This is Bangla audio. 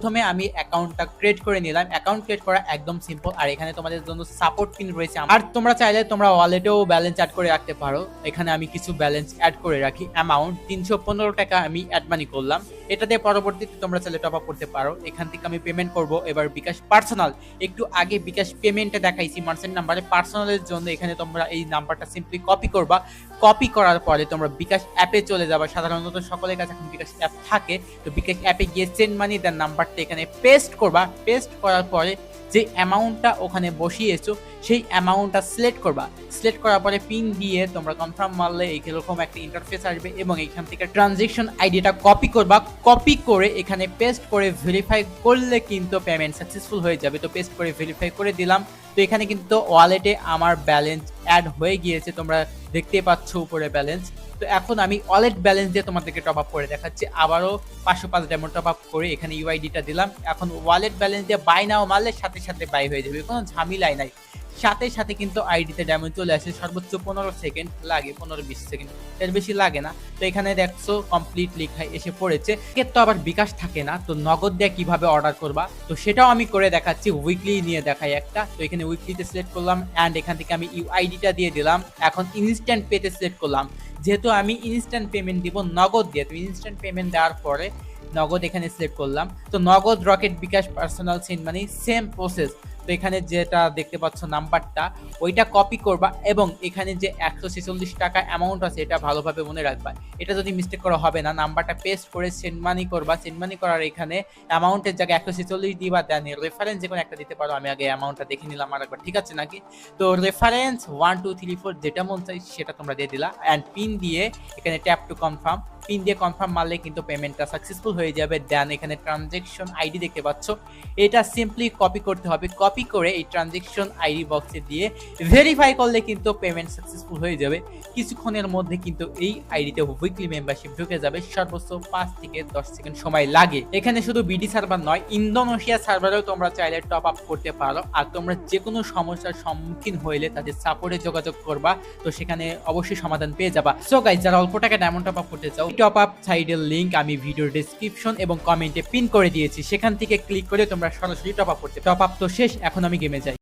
প্রথমে আমি অ্যাকাউন্টটা ক্রিয়েট করে নিলাম। অ্যাকাউন্ট ক্রিয়েট করা একদম সিম্পল, আর এখানে তোমাদের জন্য সাপোর্ট পিন রয়েছে। আর তোমরা চাইলে তোমরা ওয়ালেটেও ব্যালেন্স অ্যাড করে রাখতে পারো। এখানে আমি কিছু ব্যালেন্স অ্যাড করে রাখি। অ্যামাউন্ট 315 টাকা আমি অ্যাড মানি করলাম। এটাতে পরবর্তীতে তোমরা চাইলে টপ আপ করতে পারো। এখান থেকে আমি পেমেন্ট করব। এবার বিকাশ পার্সোনাল, একটু আগে বিকাশ পেমেন্টে দেখাইছি মার্চেন্ট নাম্বারে, পার্সোনালের জন্য এখানে তোমরা এই নাম্বারটা সিম্পলি কপি করবা। কপি করার পরে তোমরা বিকাশ অ্যাপে চলে যাবা। সাধারণত সকলের কাছে এখন বিকাশ অ্যাপ থাকে, তো বিকাশ অ্যাপে গিয়ে সেন্ড মানি দেন নাম্বারটা এখানে পেস্ট করবা। পেস্ট করার পরে যে অ্যামাউন্টটা ওখানে বসিয়েছো সেই অ্যামাউন্টটা সিলেক্ট করবা। সিলেক্ট করার পরে পিন দিয়ে তোমরা কনফার্ম মারলে এইরকম একটা ইন্টারফেস আসবে এবং এইখান থেকে ট্রানজেকশন আইডিটা কপি করবা। কপি করে এখানে পেস্ট করে ভেরিফাই করলে কিন্তু পেমেন্ট সাকসেসফুল হয়ে যাবে। তো পেস্ট করে ভেরিফাই করে দিলাম। তো এখানে কিন্তু ওয়ালেটে আমার ব্যালেন্স অ্যাড হয়ে গিয়েছে, তোমরা দেখতে পাচ্ছ উপরে ব্যালেন্স। তো এখন আমি ওয়ালেট ব্যালেন্স দিয়ে তোমাদেরকে টপ আপ করে দেখাচ্ছি। আবারও 505 ডায়মন্ড টপ আপ করে এখানে ইউআইডিটা দিলাম। এখন ওয়ালেট ব্যালেন্স দিয়ে বাই নাও মারলে সাথে সাথে বাই হয়ে যাবে, কোনো ঝামেলাই নাই। সাথে সাথে কিন্তু আইডিতে ডায়মন্ড চলে আসে। সর্বোচ্চ 15 সেকেন্ড লাগে, 15-20 সেকেন্ড, এর বেশি লাগে না। তো এখানে দেখছো কমপ্লিট লেখা এসে পড়েছে। এর তো আবার বিকাশ থাকে না, তো নগদ দিয়ে কিভাবে অর্ডার করবা তো সেটাও আমি করে দেখাচ্ছি। উইকলি নিয়ে দেখাই একটা। তো এখানে উইকলিতে সিলেক্ট করলাম অ্যান্ড এখান থেকে আমি ইউআইডিটা দিয়ে দিলাম। এখন ইনস্ট্যান্ট পেতে সিলেক্ট করলাম, যেহেতু আমি ইনস্ট্যান্ট পেমেন্ট দিব নগদ দিয়ে। তো ইনস্ট্যান্ট পেমেন্ট দেওয়ার পরে নগদ এখানে সিলেক্ট করলাম। তো Nagad, Rocket, bKash, personal, send money same process. তো এখানে যেটা দেখতে পাচ্ছ নাম্বারটা ওইটা কপি করবা এবং এখানে যে 146 টাকা অ্যামাউন্ট আছে এটা ভালোভাবে মনে রাখবা। এটা যদি মিস্টেক করা হবে না। নাম্বারটা পেস্ট করে সেন্ড মানি করবা। সেন্ড মানি করার এখানে অ্যামাউন্টের জায়গায় 146 দিবা, দেন রেফারেন্স যে কোনো একটা দিতে পারো। আমি আগে অ্যামাউন্টটা দেখে নিলাম আরেকবার, ঠিক আছে নাকি। তো রেফারেন্স 1 2 3 4 যেটা মন চাই সেটা তোমরা দিয়ে দিলা অ্যান্ড পিন দিয়ে এখানে ট্যাপ টু কনফার্ম। পিন দিয়ে কনফার্ম মারলে কিন্তু পেমেন্টটা সাকসেসফুল হয়ে যাবে। দেন এখানে ট্রানজেকশন আইডি দেখতে পাচ্ছ, এটা সিম্পলি কপি করতে হবে। কপি করে এই ট্রানজেকশন আইডি বক্সে দিয়ে ভেরিফাই করলে কিন্তু পেমেন্ট সাকসেসফুল হয়ে যাবে। কিছুক্ষণের মধ্যে কিন্তু এই আইডিতে উইকলি মেম্বারশিপ ঢুকে যাবে। সর্বোচ্চ 5 থেকে 10 সেকেন্ড সময় লাগে। এখানে শুধু বিডি সার্ভার নয়, ইন্দোনেশিয়া সার্ভারেও তোমরা চাইলে টপ আপ করতে পারো। আর তোমরা যে কোনো সমস্যার সম্মুখীন হইলে তাদের সাপোর্টে যোগাযোগ করবা, তো সেখানে অবশ্যই সমাধান পেয়ে যাবা। সো গাইস, যারা অল্প টাকা ডায়মন্ড টপ আপ করতে চাও, টপ আপ সাইডের লিংক আমি ভিডিওর ডেসক্রিপশন এবং কমেন্টে পিন করে দিয়েছি। সেখান থেকে ক্লিক করে তোমরা সরাসরি টপ আপ করতে। টপ আপ তো শেষ, এখন আমি গেমে যাই।